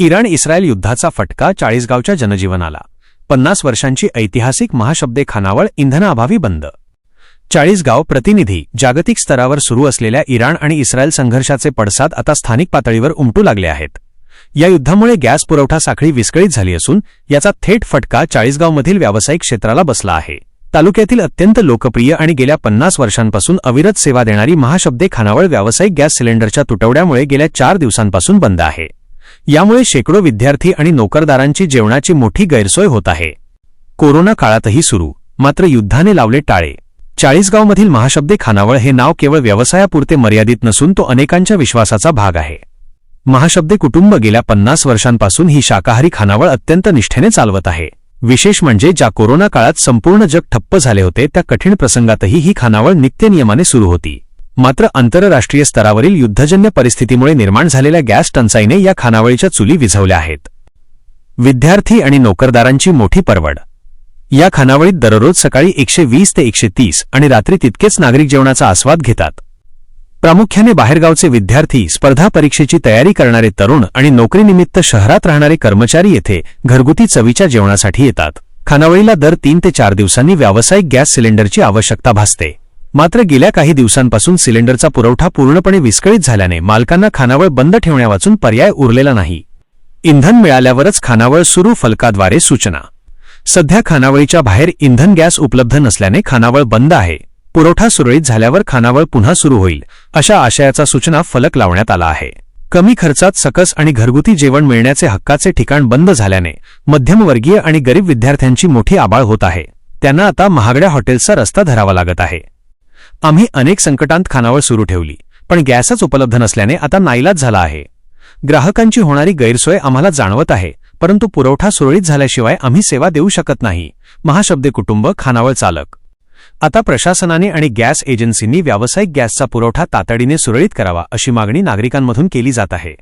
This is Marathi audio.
इराण इस्रायल युद्धाचा फटका चाळीसगावच्या जनजीवनाला. 50 वर्षांची ऐतिहासिक महाशब्दे खानावळ इंधनाअभावी बंद. चाळीसगाव प्रतिनिधी. जागतिक स्तरावर सुरू असलेल्या इराण आणि इस्रायल संघर्षाचे पडसाद आता स्थानिक पातळीवर उमटू लागले आहेत. या युद्धामुळे गॅस पुरवठा साखळी विस्कळीत झाली असून याचा थेट फटका चाळीसगावमधील व्यावसायिक क्षेत्राला बसला आहे. तालुक्यातील अत्यंत लोकप्रिय आणि गेल्या 50 वर्षांपासून अविरत सेवा देणारी महाशब्दे खानावळ व्यावसायिक गॅस सिलेंडरच्या तुटवड्यामुळे गेल्या 4 दिवसांपासून बंद आहे. यामुळे शेकडो विद्यार्थी आणि नोकरदारांची जेवणाची मोठी गैरसोय होत आहे. कोरोना काळातही सुरू, मात्र युद्धाने लावले टाळे. चाळीसगावमधील महाशब्दे खानावळ हे नाव केवळ व्यवसायापुरते मर्यादित नसून तो अनेकांच्या विश्वासाचा भाग आहे. महाशब्दे कुटुंब गेल्या 50 वर्षांपासून ही शाकाहारी खानावळ अत्यंत निष्ठेने चालवत आहे. विशेष म्हणजे ज्या कोरोना काळात संपूर्ण जग ठप्प झाले होते त्या कठीण प्रसंगातही ही खानावळ नित्यनियमाने सुरू होती. मात्र आंतरराष्ट्रीय स्तरावरील युद्धजन्य परिस्थितीमुळे निर्माण झालेल्या गॅस टंचाईने या खानावळीच्या चुली विझवल्या आहेत. विद्यार्थी आणि नोकरदारांची मोठी परवड. या खानावळीत दररोज सकाळी 120 ते 130 आणि रात्री तितकेच नागरिक जेवणाचा आस्वाद घेतात. प्रामुख्याने बाहेरगावचे विद्यार्थी, स्पर्धा परीक्षेची तयारी करणारे तरुण आणि नोकरीनिमित्त शहरात राहणारे कर्मचारी येथे घरगुती चवीच्या जेवणासाठी येतात. खानावळीला दर 3 ते 4 दिवसांनी व्यावसायिक गॅस सिलेंडरची आवश्यकता भासते. मात्र गेल्या काही दिवसांपासून सिलेंडरचा पुरवठा पूर्णपणे विस्कळीत झाल्याने मालकांना खानावळ बंद ठेवण्यावाचून पर्याय उरलेला नाही. इंधन मिळाल्यावरच खानावळ सुरू. फलकाद्वारे सूचना. सध्या खानावळीच्या बाहेर इंधन गॅस उपलब्ध नसल्याने खानावळ बंद आहे. पुरवठा सुरळीत झाल्यावर खानावळ पुन्हा सुरू होईल, अशा आशयाचा सूचना फलक लावण्यात आला आहे. कमी खर्चात सकस आणि घरगुती जेवण मिळण्याचे हक्काचे ठिकाण बंद झाल्याने मध्यमवर्गीय आणि गरीब विद्यार्थ्यांची मोठी आबाळ होत आहे. त्यांना आता महागड्या हॉटेल्सचा रस्ता धरावा लागत आहे. आम्ही अनेक संकटांत खानावळ सुरू ठेवली, पण गॅसच उपलब्ध नसल्याने आता नाईलाज झाला आहे. ग्राहकांची होणारी गैरसोय आम्हाला जाणवत आहे, परंतु पुरवठा सुरळीत झाल्याशिवाय आम्ही सेवा देऊ शकत नाही. महाशब्दे कुटुंब, खानावळ चालक. आता प्रशासनाने आणि गॅस एजन्सींनी व्यावसायिक गॅसचा पुरवठा तातडीने सुरळीत करावा अशी मागणी नागरिकांमधून केली जात आहे.